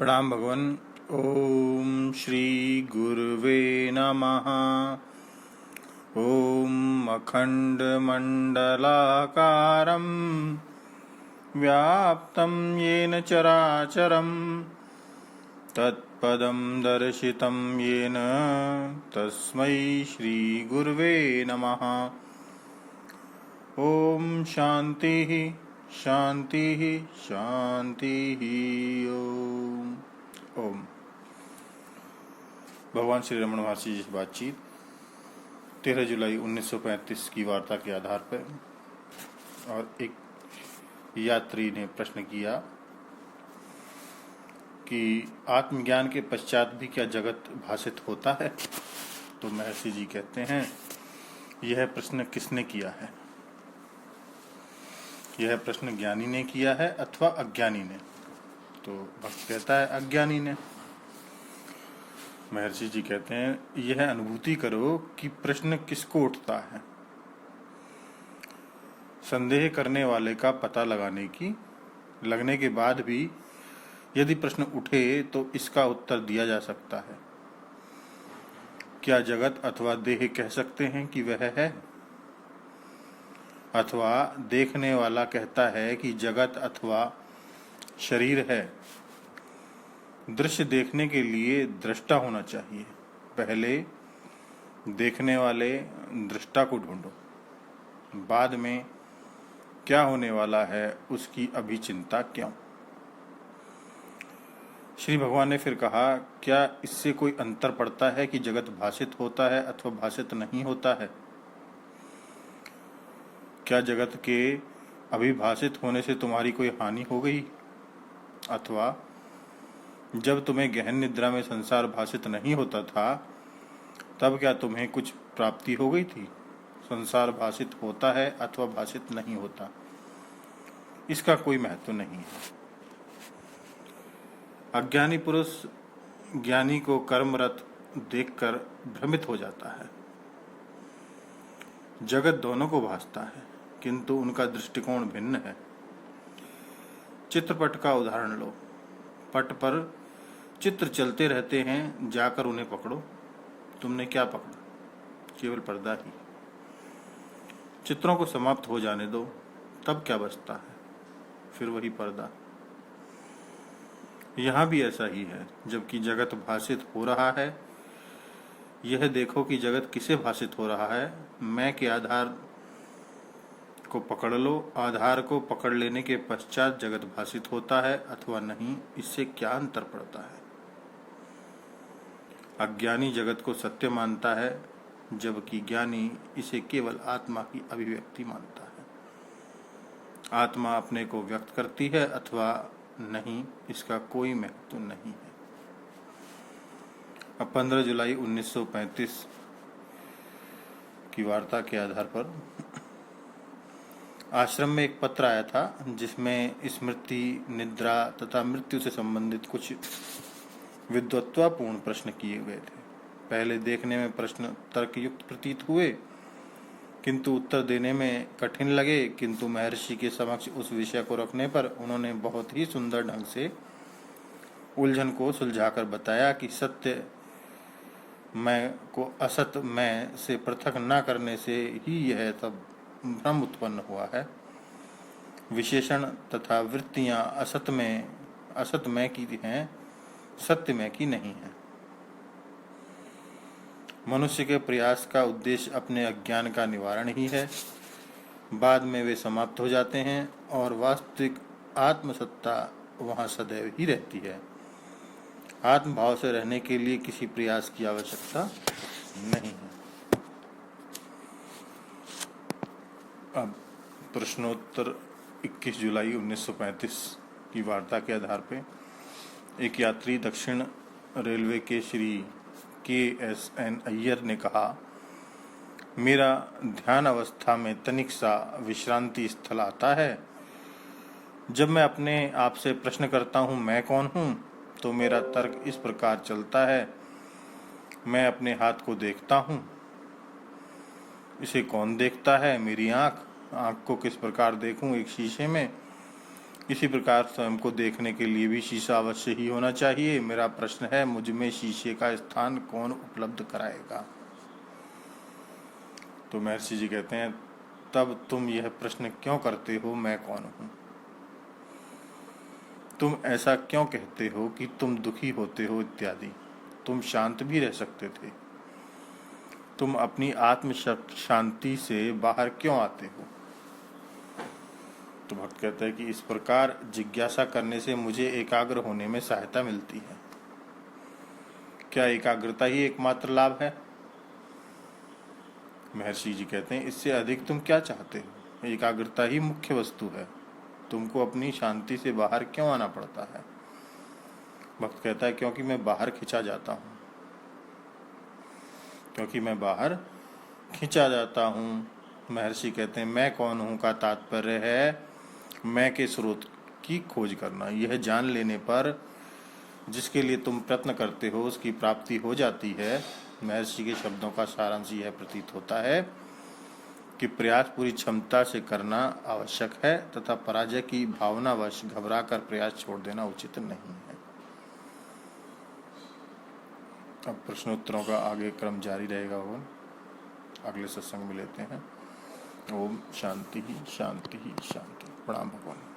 प्रणाम भगवान। ओम श्री गुरुवे नमः। ओम अखंडमंडलाकारं व्याप्तं येन चराचरं तत्पदं दर्शितं येन तस्मै श्री गुरुवे नमः। ओम शांति शांति शांति। ओम ओम। भगवान श्री रमण महर्षि जी से बातचीत 13 जुलाई 1935 की वार्ता के आधार पर। और एक यात्री ने प्रश्न किया कि आत्मज्ञान के पश्चात भी क्या जगत भाषित होता है। तो महर्षि जी कहते हैं, यह प्रश्न किसने किया है? यह प्रश्न ज्ञानी ने किया है अथवा अज्ञानी ने? तो भक्त कहता है अज्ञानी ने। महर्षि जी कहते हैं, यह अनुभूति करो कि प्रश्न किसको उठता है। संदेह करने वाले का पता लगने के बाद भी यदि प्रश्न उठे तो इसका उत्तर दिया जा सकता है। क्या जगत अथवा देह कह सकते हैं कि वह है, अथवा देखने वाला कहता है कि जगत अथवा शरीर है। दृश्य देखने के लिए दृष्टा होना चाहिए। पहले देखने वाले दृष्टा को ढूंढो, बाद में क्या होने वाला है उसकी अभी चिंता क्यों। श्री भगवान ने फिर कहा, क्या इससे कोई अंतर पड़ता है कि जगत भाषित होता है अथवा भाषित नहीं होता है? क्या जगत के अभिभाषित होने से तुम्हारी कोई हानि हो गई, अथवा जब तुम्हें गहन निद्रा में संसार भाषित नहीं होता था तब क्या तुम्हें कुछ प्राप्ति हो गई थी? संसार भाषित होता है अथवा भाषित नहीं होता, इसका कोई महत्व नहीं है। अज्ञानी पुरुष ज्ञानी को कर्मरत देखकर भ्रमित हो जाता है। जगत दोनों को भासता है, किंतु उनका दृष्टिकोण भिन्न है। चित्रपट का उदाहरण लो। पट पर चित्र चलते रहते हैं, जाकर उन्हें पकड़ो। तुमने क्या पकड़ा? केवल पर्दा ही। चित्रों को समाप्त हो जाने दो, तब क्या बचता है? फिर वही पर्दा। यहाँ भी ऐसा ही है। जबकि जगत भाषित हो रहा है, यह देखो कि जगत किसे भाषित हो रहा है। मैं के आधार को पकड़ लो। आधार को पकड़ लेने के पश्चात जगत भाषित होता है अथवा नहीं, इससे क्या अंतर पड़ता है? अज्ञानी जगत को सत्य मानता है, जबकि ज्ञानी इसे केवल आत्मा की अभिव्यक्ति मानता है। आत्मा अपने को व्यक्त करती है अथवा नहीं, इसका कोई महत्व नहीं है। अब 15 जुलाई 1935 की वार्ता के आधार पर आश्रम में एक पत्र आया था, जिसमें स्मृति, निद्रा तथा मृत्यु से संबंधित कुछ विद्वत्तापूर्ण प्रश्न किए गए थे। पहले देखने में प्रश्न तर्कयुक्त प्रतीत हुए, किंतु उत्तर देने में कठिन लगे। किंतु महर्षि के समक्ष उस विषय को रखने पर उन्होंने बहुत ही सुंदर ढंग से उलझन को सुलझाकर बताया कि सत्य मैं को असत मैं से पृथक न करने से ही यह सब भ्रम उत्पन्न हुआ है। विशेषण तथा वृत्तियां असत में की हैं, सत्य में की नहीं है। मनुष्य के प्रयास का उद्देश्य अपने अज्ञान का निवारण ही है। बाद में वे समाप्त हो जाते हैं और वास्तविक आत्मसत्ता वहां सदैव ही रहती है। आत्मभाव से रहने के लिए किसी प्रयास की आवश्यकता नहीं है। अब प्रश्नोत्तर 21 जुलाई 1935 की वार्ता के आधार पर एक यात्री दक्षिण रेलवे के श्री KSN अय्यर ने कहा, मेरा ध्यान अवस्था में तनिक सा विश्रांति स्थल आता है। जब मैं अपने आप से प्रश्न करता हूँ मैं कौन हूँ, तो मेरा तर्क इस प्रकार चलता है, मैं अपने हाथ को देखता हूँ। इसे कौन देखता है? मेरी आँख। आँख को किस प्रकार देखूं? एक शीशे में। इसी प्रकार स्वयं को देखने के लिए भी शीशा अवश्य ही होना चाहिए। मेरा प्रश्न है, मुझ में शीशे का स्थान कौन उपलब्ध कराएगा? तो महर्षि जी कहते हैं, तब तुम यह प्रश्न क्यों करते हो, मैं कौन हूं? तुम ऐसा क्यों कहते हो कि तुम दुखी होते हो इत्यादि? तुम शांत भी रह सकते थे। तुम अपनी आत्म शांति से बाहर क्यों आते हो? तो भक्त कहता है कि इस प्रकार जिज्ञासा करने से मुझे एकाग्र होने में सहायता मिलती है। क्या एकाग्रता ही एकमात्र लाभ है? महर्षि जी कहते हैं, इससे अधिक तुम क्या चाहते हो? एकाग्रता ही मुख्य वस्तु है। तुमको अपनी शांति से बाहर क्यों आना पड़ता है? भक्त कहता है, क्योंकि मैं बाहर खिंचा जाता हूं। क्योंकि मैं बाहर खिंचा जाता हूं। महर्षि कहते हैं, मैं कौन हूं का तात्पर्य है मैं के स्रोत की खोज करना। यह जान लेने पर जिसके लिए तुम प्रयत्न करते हो उसकी प्राप्ति हो जाती है। महर्षि के शब्दों का सारांश यह प्रतीत होता है कि प्रयास पूरी क्षमता से करना आवश्यक है तथा पराजय की भावनावश घबराकर प्रयास छोड़ देना उचित नहीं है। अब प्रश्नोत्तरों का आगे क्रम जारी रहेगा और अगले सत्संग में लेते हैं। ओम शांति ही शांति ही शांति। प्रणाम भगवान।